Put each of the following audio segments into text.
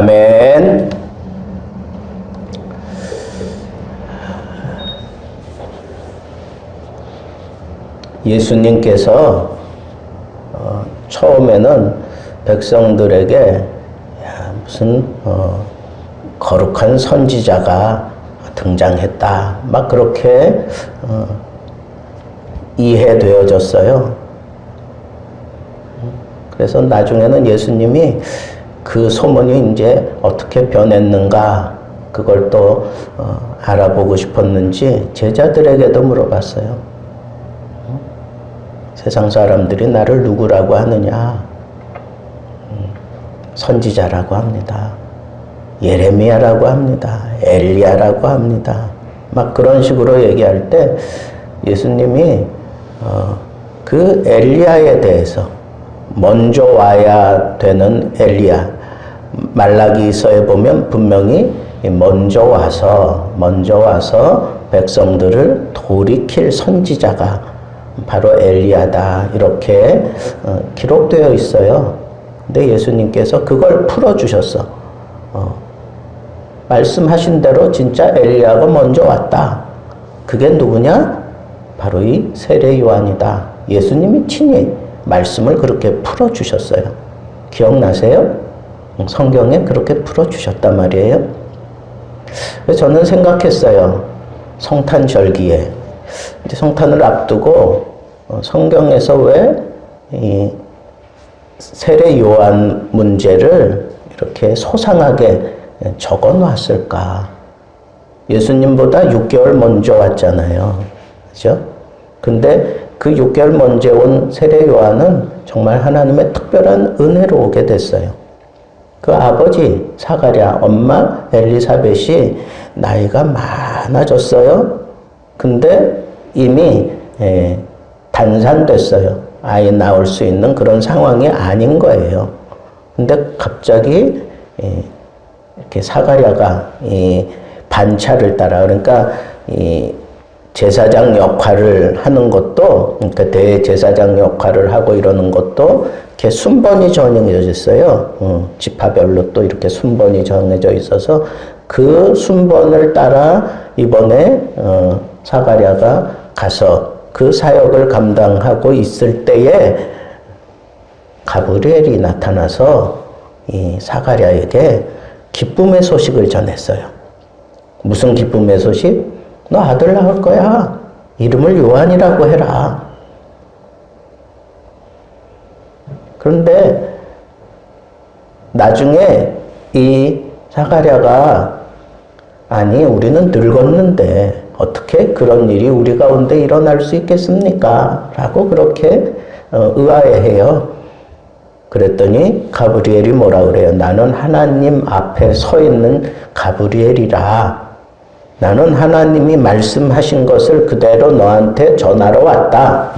아멘. 예수님께서 처음에는 백성들에게 무슨 거룩한 선지자가 등장했다, 막 그렇게 이해되어졌어요. 그래서 나중에는 예수님이 그 소문이 이제 어떻게 변했는가, 그걸 또 알아보고 싶었는지 제자들에게도 물어봤어요. 세상 사람들이 나를 누구라고 하느냐? 선지자라고 합니다. 예레미야라고 합니다. 엘리야라고 합니다. 막 그런 식으로 얘기할 때 예수님이 그 엘리야에 대해서 먼저 와야 되는 엘리야, 말라기서에 보면 분명히 먼저 와서 백성들을 돌이킬 선지자가 바로 엘리야다 이렇게 기록되어 있어요. 근데 예수님께서 그걸 풀어주셨어. 말씀하신 대로 진짜 엘리야가 먼저 왔다. 그게 누구냐? 바로 이 세례 요한이다. 예수님이 친히 말씀을 그렇게 풀어주셨어요. 기억나세요? 성경에 그렇게 풀어주셨단 말이에요. 저는 생각했어요. 성탄절기에 이제 성탄을 앞두고 성경에서 왜 이 세례 요한 문제를 이렇게 소상하게 적어 놨을까? 예수님보다 6개월 먼저 왔잖아요. 그죠? 근데 그 6개월 먼저 온 세례 요한은 정말 하나님의 특별한 은혜로 오게 됐어요. 그 아버지 사가랴, 엄마 엘리사벳이 나이가 많아졌어요. 근데 이미 단산됐어요. 아이 낳을 수 있는 그런 상황이 아닌 거예요. 근데 갑자기 이렇게 사가랴가 이 반차를 따라, 그러니까 이 제사장 역할을 하는 것도, 그러니까 대제사장 역할을 하고 이러는 것도 이렇게 순번이 정해져 있어요. 지파별로 또 이렇게 순번이 정해져 있어서 그 순번을 따라 이번에 사가랴가 가서 그 사역을 감당하고 있을 때에 가브리엘이 나타나서 이 사가랴에게 기쁨의 소식을 전했어요. 무슨 기쁨의 소식? 너 아들 낳을 거야. 이름을 요한이라고 해라. 그런데 나중에 이 사가랴가 아니 우리는 늙었는데 어떻게 그런 일이 우리 가운데 일어날 수 있겠습니까? 라고 그렇게 의아해해요. 그랬더니 가브리엘이 뭐라 그래요? 나는 하나님 앞에 서 있는 가브리엘이라. 나는 하나님이 말씀하신 것을 그대로 너한테 전하러 왔다.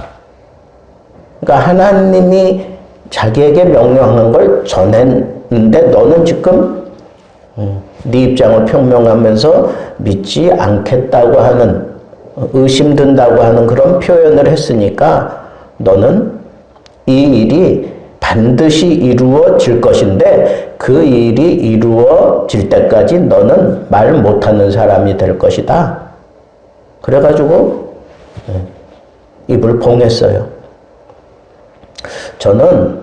그러니까 하나님이 자기에게 명령한 걸 전했는데 너는 지금 네 입장을 표명하면서 믿지 않겠다고 하는, 의심든다고 하는 그런 표현을 했으니까 너는 이 일이 반드시 이루어질 것인데 그 일이 이루어질 때까지 너는 말 못하는 사람이 될 것이다. 그래가지고 입을 봉했어요. 저는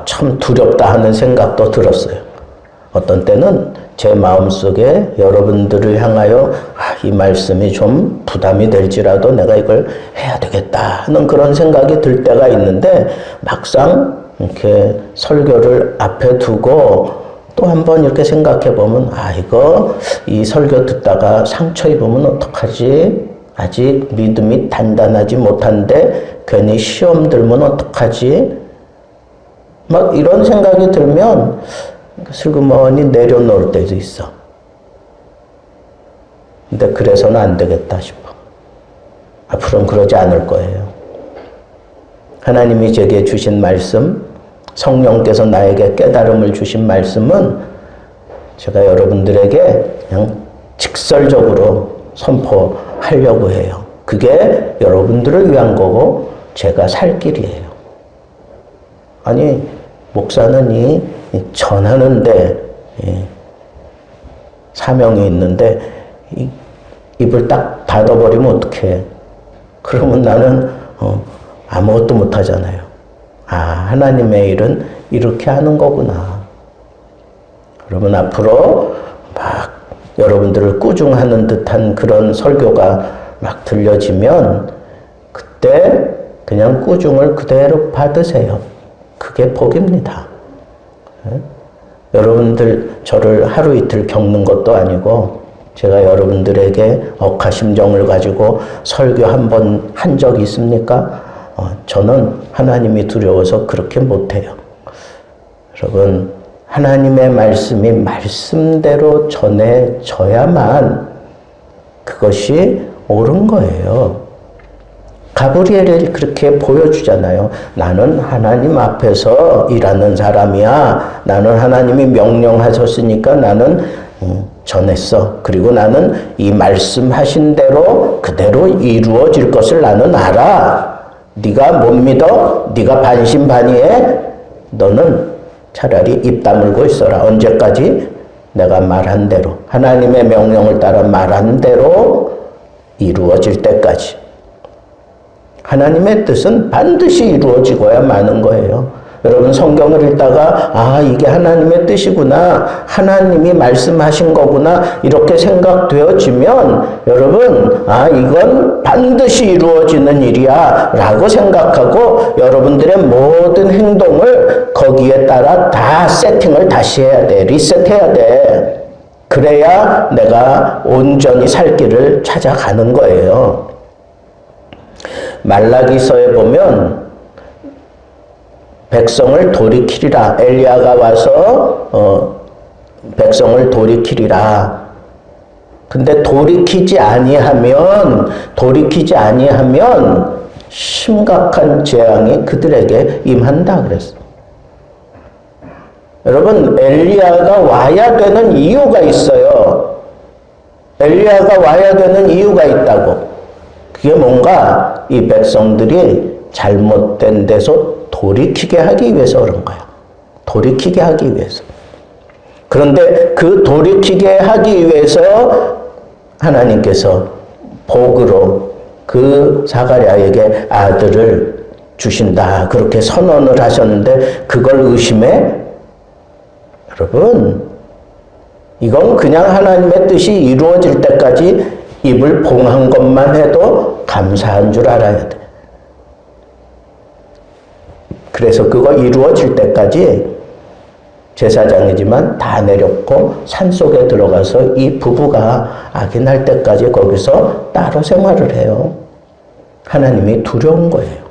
참 두렵다 하는 생각도 들었어요. 어떤 때는 제 마음속에 여러분들을 향하여 이 말씀이 좀 부담이 될지라도 내가 이걸 해야 되겠다 하는 그런 생각이 들 때가 있는데 막상 이렇게 설교를 앞에 두고 또 한번 이렇게 생각해 보면 이거 이 설교 듣다가 상처 입으면 어떡하지? 아직 믿음이 단단하지 못한데 괜히 시험 들면 어떡하지? 막 이런 생각이 들면 슬그머니 내려놓을 때도 있어. 근데 그래서는 안 되겠다 싶어. 앞으로는 그러지 않을 거예요. 하나님이 제게 주신 말씀, 성령께서 나에게 깨달음을 주신 말씀은 제가 여러분들에게 그냥 직설적으로 선포하려고 해요. 그게 여러분들을 위한 거고 제가 살 길이에요. 아니 목사는 이 전하는데 사명이 있는데 입을 딱 닫아버리면 어떡해. 그러면 나는 아무것도 못하잖아요. 하나님의 일은 이렇게 하는 거구나. 그러면 앞으로 막 여러분들을 꾸중하는 듯한 그런 설교가 막 들려지면 그때 그냥 꾸중을 그대로 받으세요. 그게 복입니다. 여러분들 저를 하루 이틀 겪는 것도 아니고 제가 여러분들에게 억하심정을 가지고 설교 한 번 한 적이 있습니까? 저는 하나님이 두려워서 그렇게 못해요. 여러분 하나님의 말씀이 말씀대로 전해져야만 그것이 옳은 거예요. 가브리엘이 그렇게 보여주잖아요. 나는 하나님 앞에서 일하는 사람이야. 나는 하나님이 명령하셨으니까 나는 전했어. 그리고 나는 이 말씀하신 대로 그대로 이루어질 것을 나는 알아. 네가 못 믿어? 네가 반신반의해? 너는 차라리 입 다물고 있어라. 언제까지? 내가 말한 대로, 하나님의 명령을 따라 말한 대로 이루어질 때까지. 하나님의 뜻은 반드시 이루어지고야 마는 거예요. 여러분 성경을 읽다가 이게 하나님의 뜻이구나, 하나님이 말씀하신 거구나 이렇게 생각되어지면 여러분 이건 반드시 이루어지는 일이야 라고 생각하고 여러분들의 모든 행동을 거기에 따라 다 세팅을 다시 해야 돼. 리셋해야 돼. 그래야 내가 온전히 살 길을 찾아가는 거예요. 말라기서에 보면 백성을 돌이키리라. 엘리야가 와서 백성을 돌이키리라. 근데 돌이키지 아니하면 심각한 재앙이 그들에게 임한다 그랬어. 여러분 엘리야가 와야 되는 이유가 있어요. 엘리야가 와야 되는 이유가 있다고. 그게 뭔가 이 백성들이 잘못된 데서 돌이키게 하기 위해서 그런 거야. 돌이키게 하기 위해서. 그런데 그 돌이키게 하기 위해서 하나님께서 복으로 그 사가랴에게 아들을 주신다. 그렇게 선언을 하셨는데 그걸 의심해? 여러분, 이건 그냥 하나님의 뜻이 이루어질 때까지 입을 봉한 것만 해도 감사한 줄 알아야 돼. 그래서 그거 이루어질 때까지 제사장이지만 다 내렸고 산속에 들어가서 이 부부가 아기 날 때까지 거기서 따로 생활을 해요. 하나님이 두려운 거예요.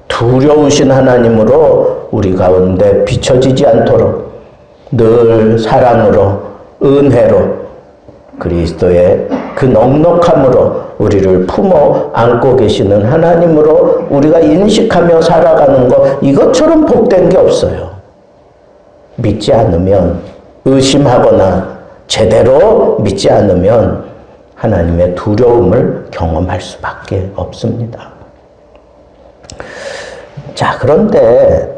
두려우신 하나님으로 우리 가운데 비춰지지 않도록 늘 사랑으로 은혜로 그리스도의 그 넉넉함으로 우리를 품어 안고 계시는 하나님으로 우리가 인식하며 살아가는 것, 이것처럼 복된 게 없어요. 믿지 않으면, 의심하거나 제대로 믿지 않으면 하나님의 두려움을 경험할 수밖에 없습니다. 자, 그런데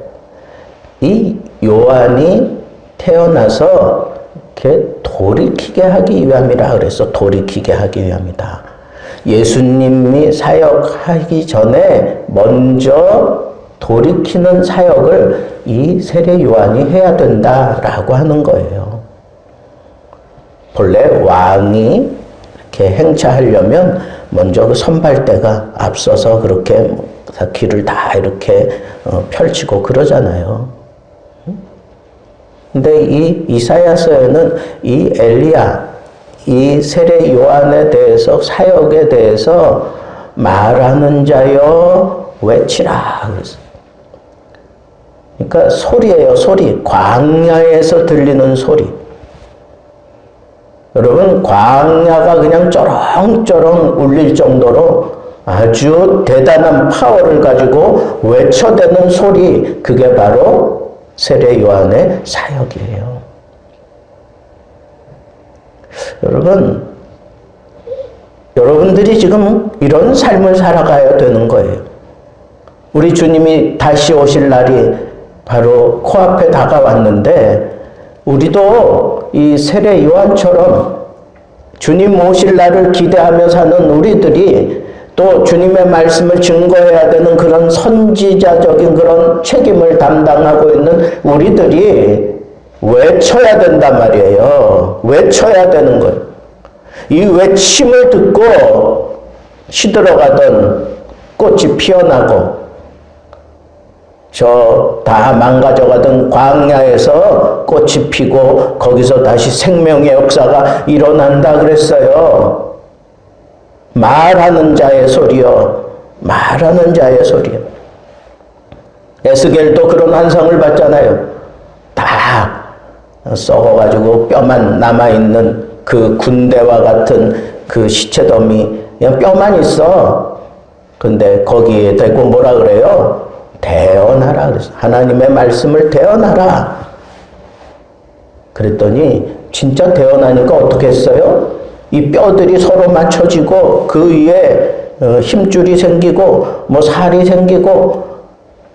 이 요한이 태어나서 이렇게 돌이키게 하기 위함이라 그래서 돌이키게 하기 위함이다. 예수님이 사역하기 전에 먼저 돌이키는 사역을 이 세례 요한이 해야 된다라고 하는 거예요. 본래 왕이 이렇게 행차하려면 먼저 그 선발대가 앞서서 그렇게 길을 다 이렇게 펼치고 그러잖아요. 근데 이 이사야서에는 이 엘리야, 이 세례 요한에 대해서, 사역에 대해서 말하는 자여 외치라 그랬어요. 그러니까 소리예요, 소리. 광야에서 들리는 소리. 여러분, 광야가 그냥 쩌렁쩌렁 울릴 정도로 아주 대단한 파워를 가지고 외쳐대는 소리, 그게 바로 세례 요한의 사역이에요. 여러분들이 지금 이런 삶을 살아가야 되는 거예요. 우리 주님이 다시 오실 날이 바로 코앞에 다가왔는데 우리도 이 세례 요한처럼 주님 오실 날을 기대하며 사는 우리들이 또 주님의 말씀을 증거해야 되는 그런 선지자적인 그런 책임을 담당하고 있는 우리들이 외쳐야 된단 말이에요. 외쳐야 되는 거예요. 이 외침을 듣고 시들어가던 꽃이 피어나고 저 다 망가져가던 광야에서 꽃이 피고 거기서 다시 생명의 역사가 일어난다 그랬어요. 말하는 자의 소리요. 말하는 자의 소리요. 에스겔도 그런 환상을 봤잖아요. 다 썩어가지고 뼈만 남아있는 그 군대와 같은 그 시체더미, 그냥 뼈만 있어. 근데 거기에 대고 뭐라 그래요? 대언하라 그랬어. 하나님의 말씀을 대언하라. 그랬더니 진짜 대언하니까 어떻게 했어요? 이 뼈들이 서로 맞춰지고 그 위에 힘줄이 생기고 뭐 살이 생기고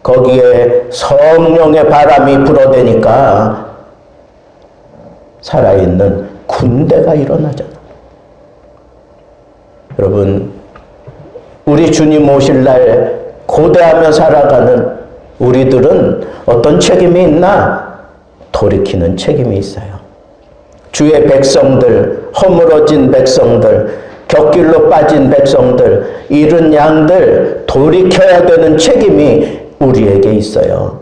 거기에 성령의 바람이 불어대니까 살아있는 군대가 일어나잖아. 여러분, 우리 주님 오실 날 고대하며 살아가는 우리들은 어떤 책임이 있나? 돌이키는 책임이 있어요. 주의 백성들, 허물어진 백성들, 곁길로 빠진 백성들, 잃은 양들 돌이켜야 되는 책임이 우리에게 있어요.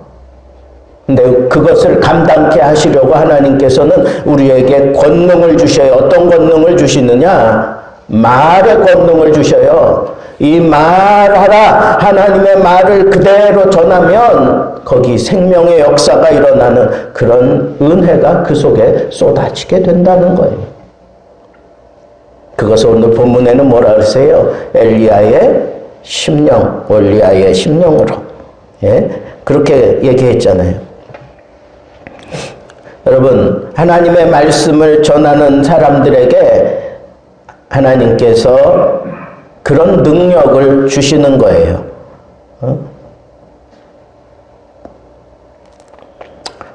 근데 그것을 감당케 하시려고 하나님께서는 우리에게 권능을 주셔요. 어떤 권능을 주시느냐? 말의 권능을 주셔요. 이 말하라, 하나님의 말을 그대로 전하면 거기 생명의 역사가 일어나는 그런 은혜가 그 속에 쏟아지게 된다는 거예요. 그것을 오늘 본문에는 뭐라 그러세요? 엘리야의 심령, 올리야의 심령으로. 예? 그렇게 얘기했잖아요. 여러분, 하나님의 말씀을 전하는 사람들에게 하나님께서 그런 능력을 주시는 거예요.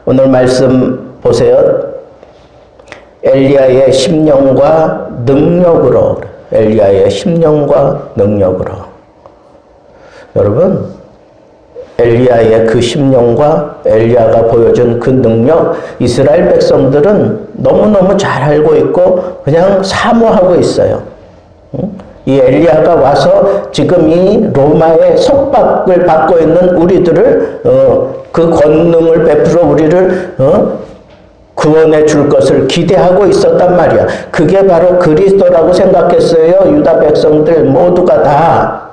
오늘 말씀 보세요. 엘리야의 심령과 능력으로. 엘리야의 심령과 능력으로. 여러분, 엘리야의 그 심령과 엘리야가 보여준 그 능력, 이스라엘 백성들은 너무너무 잘 알고 있고 그냥 사모하고 있어요. 이 엘리야가 와서 지금 이 로마의 속박을 받고 있는 우리들을 그 권능을 베풀어 우리를 구원해 줄 것을 기대하고 있었단 말이야. 그게 바로 그리스도라고 생각했어요. 유다 백성들 모두가 다.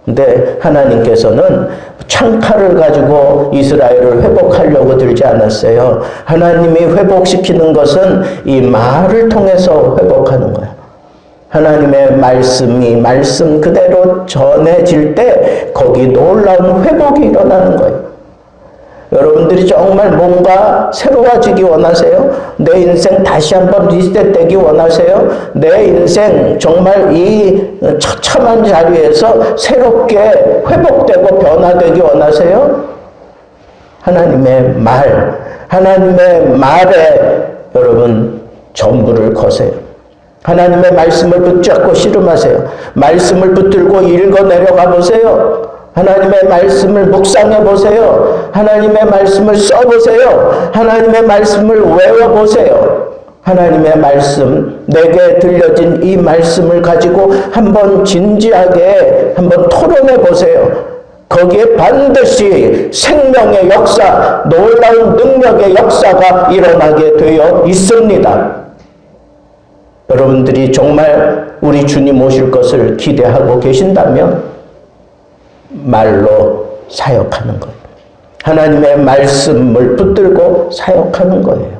근데 하나님께서는 창칼을 가지고 이스라엘을 회복하려고 들지 않았어요. 하나님이 회복시키는 것은 이 말을 통해서 회복하는 거예요. 하나님의 말씀이 말씀 그대로 전해질 때 거기 놀라운 회복이 일어나는 거예요. 여러분들이 정말 뭔가 새로워지기 원하세요? 내 인생 다시 한번 리셋되기 원하세요? 내 인생 정말 이 처참한 자리에서 새롭게 회복되고 변화되기 원하세요? 하나님의 말, 하나님의 말에 여러분 전부를 거세요. 하나님의 말씀을 붙잡고 씨름하세요. 말씀을 붙들고 읽어 내려가 보세요. 하나님의 말씀을 묵상해 보세요. 하나님의 말씀을 써보세요. 하나님의 말씀을 외워보세요. 하나님의 말씀, 내게 들려진 이 말씀을 가지고 한번 진지하게 한번 토론해 보세요. 거기에 반드시 생명의 역사, 놀라운 능력의 역사가 일어나게 되어 있습니다. 여러분들이 정말 우리 주님 오실 것을 기대하고 계신다면 말로 사역하는 거예요. 하나님의 말씀을 붙들고 사역하는 거예요.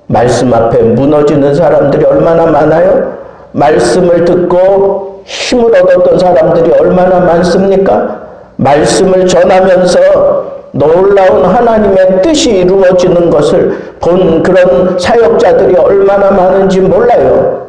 말씀 앞에 무너지는 사람들이 얼마나 많아요? 말씀을 듣고 힘을 얻었던 사람들이 얼마나 많습니까? 말씀을 전하면서 놀라운 하나님의 뜻이 이루어지는 것을 본 그런 사역자들이 얼마나 많은지 몰라요.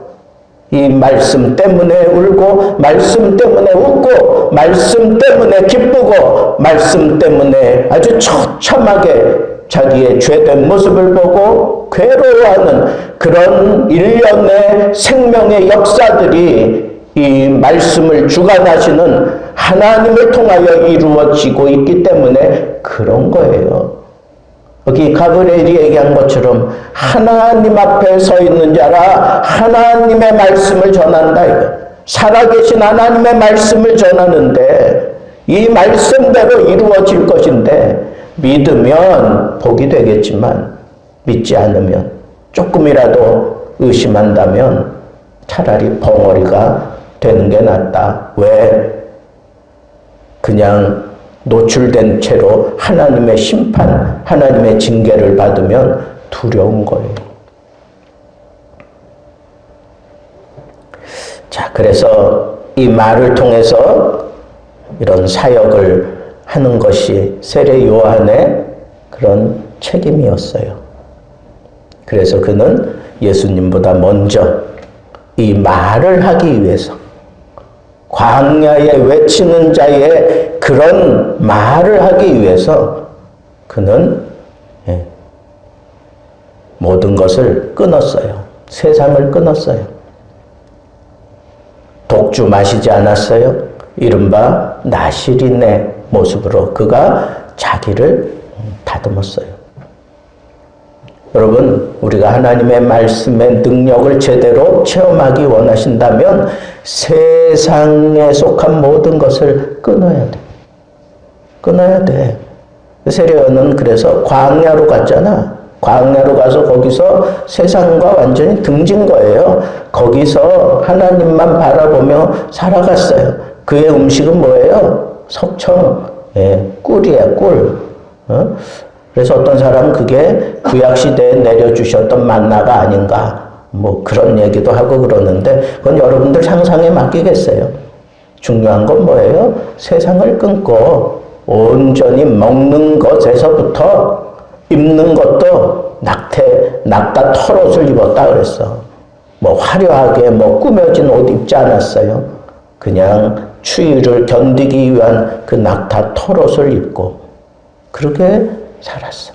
이 말씀 때문에 울고, 말씀 때문에 웃고, 말씀 때문에 기쁘고, 말씀 때문에 아주 처참하게 자기의 죄된 모습을 보고 괴로워하는 그런 일련의 생명의 역사들이 이 말씀을 주관하시는 하나님을 통하여 이루어지고 있기 때문에 그런 거예요. 여기 가브리엘이 얘기한 것처럼 하나님 앞에 서 있는 자라 하나님의 말씀을 전한다. 살아계신 하나님의 말씀을 전하는데 이 말씀대로 이루어질 것인데 믿으면 복이 되겠지만 믿지 않으면 조금이라도 의심한다면 차라리 벙어리가 되는 게 낫다. 왜? 그냥 노출된 채로 하나님의 심판, 하나님의 징계를 받으면 두려운 거예요. 자, 그래서 이 말을 통해서 이런 사역을 하는 것이 세례 요한의 그런 책임이었어요. 그래서 그는 예수님보다 먼저 이 말을 하기 위해서 광야에 외치는 자의 그런 말을 하기 위해서 그는 모든 것을 끊었어요. 세상을 끊었어요. 독주 마시지 않았어요. 이른바 나실인의 모습으로 그가 자기를 다듬었어요. 여러분, 우리가 하나님의 말씀의 능력을 제대로 체험하기 원하신다면 세상에 속한 모든 것을 끊어야 돼. 끊어야 돼. 세례요한은 그래서 광야로 갔잖아. 광야로 가서 거기서 세상과 완전히 등진 거예요. 거기서 하나님만 바라보며 살아갔어요. 그의 음식은 뭐예요? 석청, 꿀이에요, 꿀. 그래서 어떤 사람은 그게 구약시대에 내려주셨던 만나가 아닌가, 뭐 그런 얘기도 하고 그러는데, 그건 여러분들 상상에 맡기겠어요. 중요한 건 뭐예요? 세상을 끊고 온전히 먹는 것에서부터 입는 것도 낙타 털옷을 입었다 그랬어. 뭐 화려하게 뭐 꾸며진 옷 입지 않았어요. 그냥 추위를 견디기 위한 그 낙타 털옷을 입고 그렇게 살았어.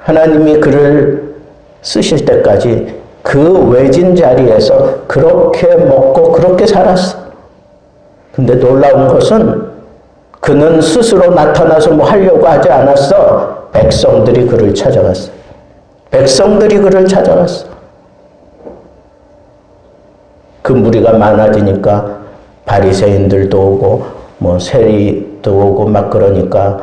하나님이 그를 쓰실 때까지 그 외진 자리에서 그렇게 먹고 그렇게 살았어. 근데 놀라운 것은 그는 스스로 나타나서 뭐 하려고 하지 않았어. 백성들이 그를 찾아갔어. 백성들이 그를 찾아갔어. 그 무리가 많아지니까 바리새인들도 오고 뭐 세리도 오고 막 그러니까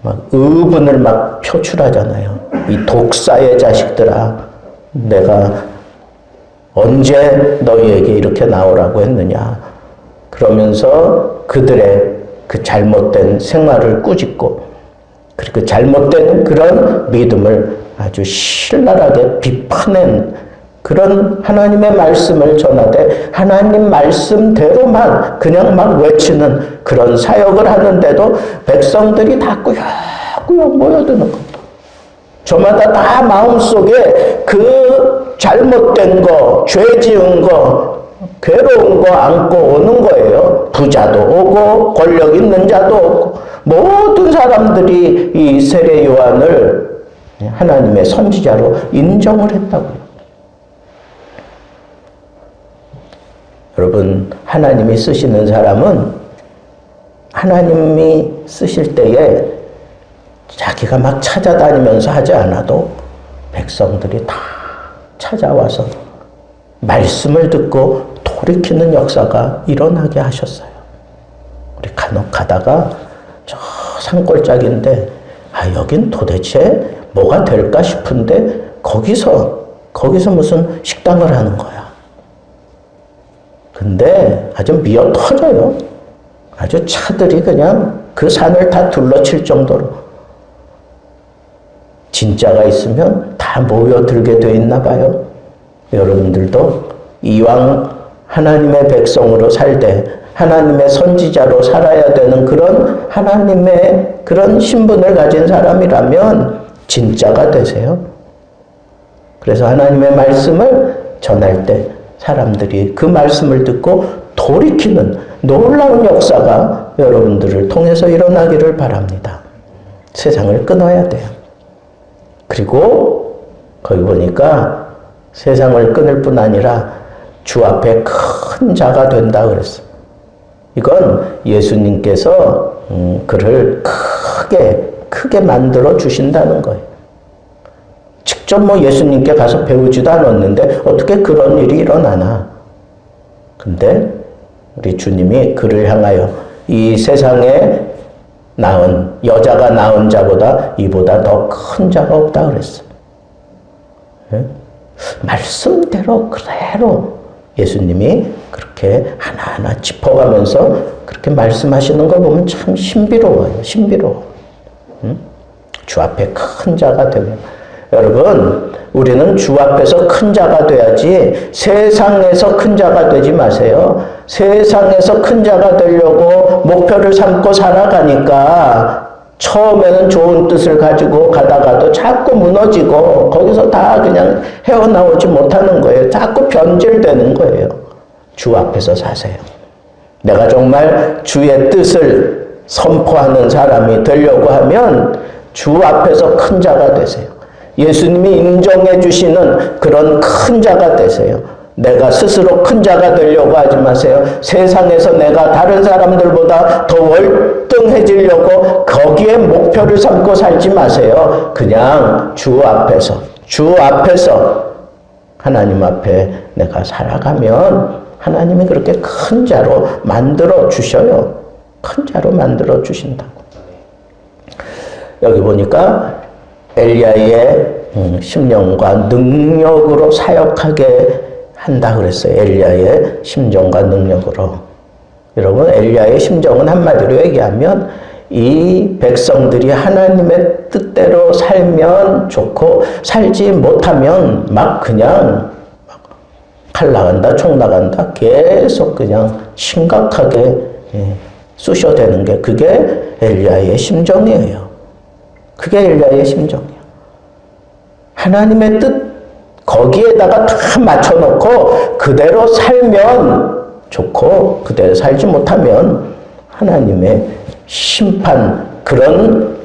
막 의분을 막 표출하잖아요. 이 독사의 자식들아, 내가 언제 너희에게 이렇게 나오라고 했느냐. 그러면서 그들의 그 잘못된 생활을 꾸짖고 그 잘못된 그런 믿음을 아주 신랄하게 비판한 그런 하나님의 말씀을 전하되 하나님 말씀대로만 그냥 막 외치는 그런 사역을 하는데도 백성들이 다 꾸역꾸역 모여드는 겁니다. 저마다 다 마음속에 그 잘못된 거, 죄 지은 거, 괴로운 거 안고 오는 거예요. 부자도 오고 권력 있는 자도 오고 모든 사람들이 이 세례 요한을 하나님의 선지자로 인정을 했다고요. 여러분, 하나님이 쓰시는 사람은 하나님이 쓰실 때에 자기가 막 찾아다니면서 하지 않아도 백성들이 다 찾아와서 말씀을 듣고 돌이키는 역사가 일어나게 하셨어요. 우리 간혹 가다가 저 산골짜기인데 여긴 도대체 뭐가 될까 싶은데 거기서 무슨 식당을 하는 거야. 근데 아주 미어 터져요. 아주 차들이 그냥 그 산을 다 둘러칠 정도로. 진짜가 있으면 다 모여들게 돼 있나 봐요. 여러분들도 이왕 하나님의 백성으로 살되 하나님의 선지자로 살아야 되는 그런 하나님의 그런 신분을 가진 사람이라면 진짜가 되세요. 그래서 하나님의 말씀을 전할 때 사람들이 그 말씀을 듣고 돌이키는 놀라운 역사가 여러분들을 통해서 일어나기를 바랍니다. 세상을 끊어야 돼요. 그리고 거기 보니까 세상을 끊을 뿐 아니라 주 앞에 큰 자가 된다 그랬어. 이건 예수님께서 그를 크게 만들어 주신다는 거예요. 직접 뭐 예수님께 가서 배우지도 않았는데 어떻게 그런 일이 일어나나. 근데 우리 주님이 그를 향하여 이 세상에 낳은 여자가 낳은 자보다 이보다 더 큰 자가 없다 그랬어. 네? 말씀대로 그대로 예수님이 그렇게 하나하나 짚어가면서 그렇게 말씀하시는 걸 보면 참 신비로워요. 신비로워. 주 앞에 큰 자가 되면 여러분, 우리는 주 앞에서 큰 자가 돼야지 세상에서 큰 자가 되지 마세요. 세상에서 큰 자가 되려고 목표를 삼고 살아가니까 처음에는 좋은 뜻을 가지고 가다가도 자꾸 무너지고 거기서 다 그냥 헤어나오지 못하는 거예요. 자꾸 변질되는 거예요. 주 앞에서 사세요. 내가 정말 주의 뜻을 선포하는 사람이 되려고 하면 주 앞에서 큰 자가 되세요. 예수님이 인정해 주시는 그런 큰 자가 되세요. 내가 스스로 큰 자가 되려고 하지 마세요. 세상에서 내가 다른 사람들보다 더 월등해지려고 거기에 목표를 삼고 살지 마세요. 그냥 주 앞에서 하나님 앞에 내가 살아가면 하나님이 그렇게 큰 자로 만들어 주셔요. 큰 자로 만들어 주신다고. 여기 보니까 엘리야의 심령과 능력으로 사역하게 한다 그랬어요. 엘리야의 심정과 능력으로. 여러분, 엘리야의 심정은 한마디로 얘기하면 이 백성들이 하나님의 뜻대로 살면 좋고 살지 못하면 막 그냥 칼 나간다, 총 나간다, 계속 그냥 심각하게 쑤셔대는 게 그게 엘리야의 심정이에요. 그게 엘리야의 심정이에요. 하나님의 뜻 거기에다가 다 맞춰놓고 그대로 살면 좋고 그대로 살지 못하면 하나님의 심판 그런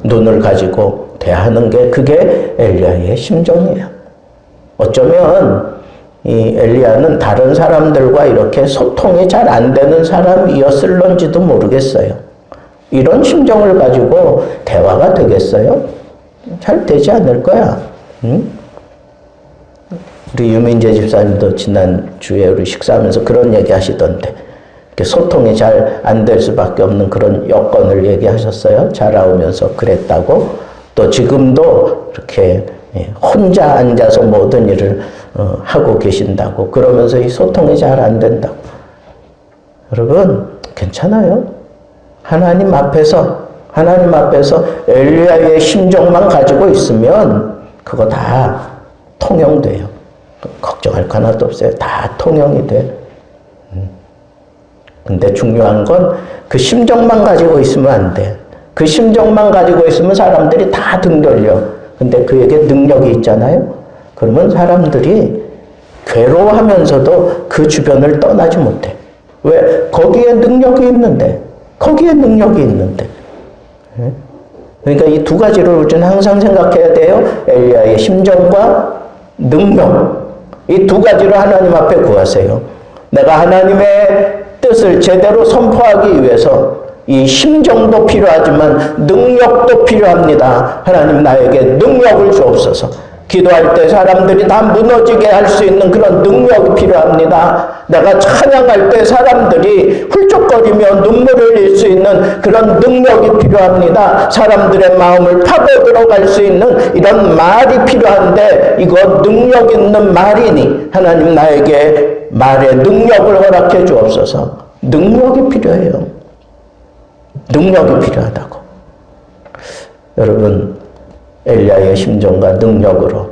눈을 가지고 대하는 게 그게 엘리야의 심정이에요. 어쩌면 이 엘리야는 다른 사람들과 이렇게 소통이 잘 안 되는 사람이었을런지도 모르겠어요. 이런 심정을 가지고 대화가 되겠어요? 잘 되지 않을 거야. 응? 우리 유민재 집사님도 지난주에 우리 식사하면서 그런 얘기 하시던데 소통이 잘 안 될 수밖에 없는 그런 여건을 얘기하셨어요. 자라오면서 그랬다고. 또 지금도 이렇게 혼자 앉아서 모든 일을 하고 계신다고. 그러면서 이 소통이 잘 안 된다고. 여러분 괜찮아요. 하나님 앞에서 엘리야의 심정만 가지고 있으면 그거 다 통용돼요. 걱정할 거 하나도 없어요. 다 통용이 돼. 근데 중요한 건 그 심정만 가지고 있으면 안 돼. 그 심정만 가지고 있으면 사람들이 다 등 돌려. 근데 그에게 능력이 있잖아요. 그러면 사람들이 괴로워하면서도 그 주변을 떠나지 못해. 왜? 거기에 능력이 있는데. 그러니까 이 두 가지를 우리는 항상 생각해야 돼요. 엘리야의 심정과 능력. 이 두 가지를 하나님 앞에 구하세요. 내가 하나님의 뜻을 제대로 선포하기 위해서 이 심정도 필요하지만 능력도 필요합니다. 하나님 나에게 능력을 주옵소서. 기도할 때 사람들이 다 무너지게 할 수 있는 그런 능력이 필요합니다. 내가 찬양할 때 사람들이 훌쩍거리며 눈물을 흘릴 수 있는 그런 능력이 필요합니다. 사람들의 마음을 파고 들어갈 수 있는 이런 말이 필요한데 이거 능력 있는 말이니 하나님 나에게 말의 능력을 허락해 주옵소서. 능력이 필요해요. 능력이 필요하다고. 여러분 엘리야의 심정과 능력으로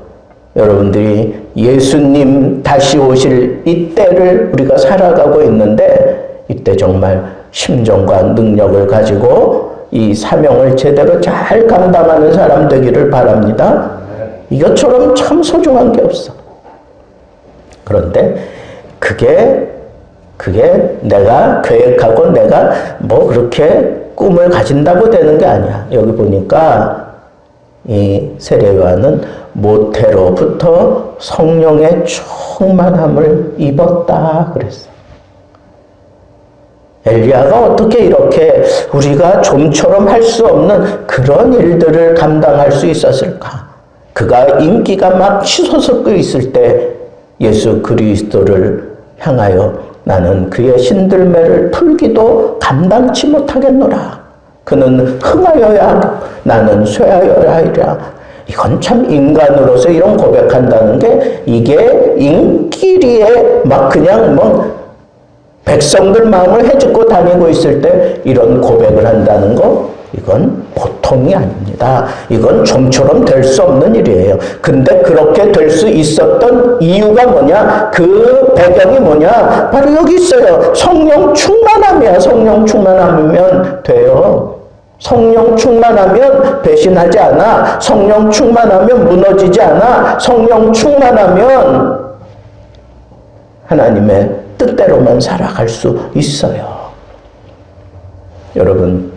여러분들이 예수님 다시 오실 이때를 우리가 살아가고 있는데 이때 정말 심정과 능력을 가지고 이 사명을 제대로 잘 감당하는 사람 되기를 바랍니다. 이것처럼 참 소중한 게 없어. 그런데 그게 내가 계획하고 내가 뭐 그렇게 꿈을 가진다고 되는 게 아니야. 여기 보니까 이 세례요한은 모태로부터 성령의 충만함을 입었다 그랬어. 엘리야가 어떻게 이렇게 우리가 좀처럼 할 수 없는 그런 일들을 감당할 수 있었을까? 그가 인기가 막 치솟고 있을 때 예수 그리스도를 향하여 나는 그의 신들매를 풀기도 감당치 못하겠노라. 그는 흥하여야 하고 나는 쇠하여야 하리라. 이건 참 인간으로서 이런 고백한다는 게 이게 인기리에 막 그냥 뭐 백성들 마음을 헤집고 다니고 있을 때 이런 고백을 한다는 거 이건 보통이 아닙니다. 이건 좀처럼 될 수 없는 일이에요. 근데 그렇게 될 수 있었던 이유가 뭐냐? 그 배경이 뭐냐? 바로 여기 있어요. 성령 충만함이야. 성령 충만하면 돼요. 성령 충만하면 배신하지 않아. 성령 충만하면 무너지지 않아. 성령 충만하면 하나님의 뜻대로만 살아갈 수 있어요. 여러분,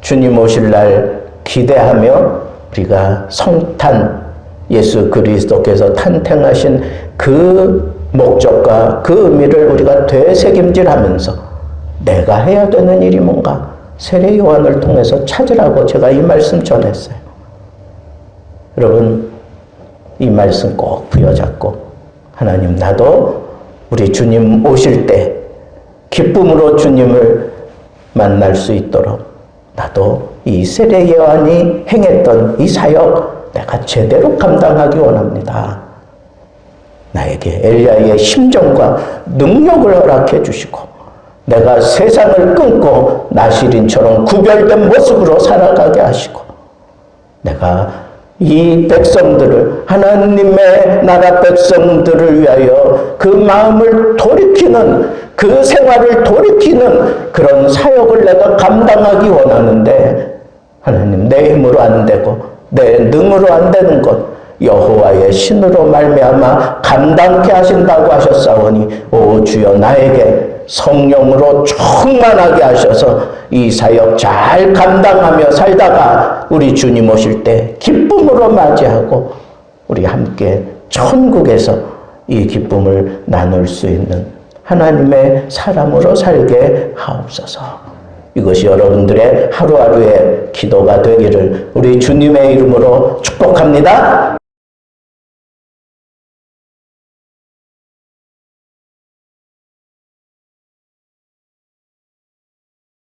주님 오실 날 기대하며 우리가 성탄, 예수 그리스도께서 탄생하신 그 목적과 그 의미를 우리가 되새김질하면서 내가 해야 되는 일이 뭔가 세례 요한을 통해서 찾으라고 제가 이 말씀 전했어요. 여러분, 이 말씀 꼭 부여잡고 하나님, 나도 우리 주님 오실 때 기쁨으로 주님을 만날 수 있도록 나도 이 세례 요한이 행했던 이 사역 내가 제대로 감당하기 원합니다. 나에게 엘리야의 심정과 능력을 허락해 주시고 내가 세상을 끊고 나시린처럼 구별된 모습으로 살아가게 하시고 내가 이 백성들을, 하나님의 나라 백성들을 위하여 그 마음을 돌이키는, 그 생활을 돌이키는 그런 사역을 내가 감당하기 원하는데 하나님, 내 힘으로 안 되고 내 능으로 안 되는 것 여호와의 신으로 말미암아 감당케 하신다고 하셨사오니 오 주여, 나에게 성령으로 충만하게 하셔서 이 사역 잘 감당하며 살다가 우리 주님 오실 때 기쁨으로 맞이하고 우리 함께 천국에서 이 기쁨을 나눌 수 있는 하나님의 사람으로 살게 하옵소서. 이것이 여러분들의 하루하루의 기도가 되기를 우리 주님의 이름으로 축복합니다.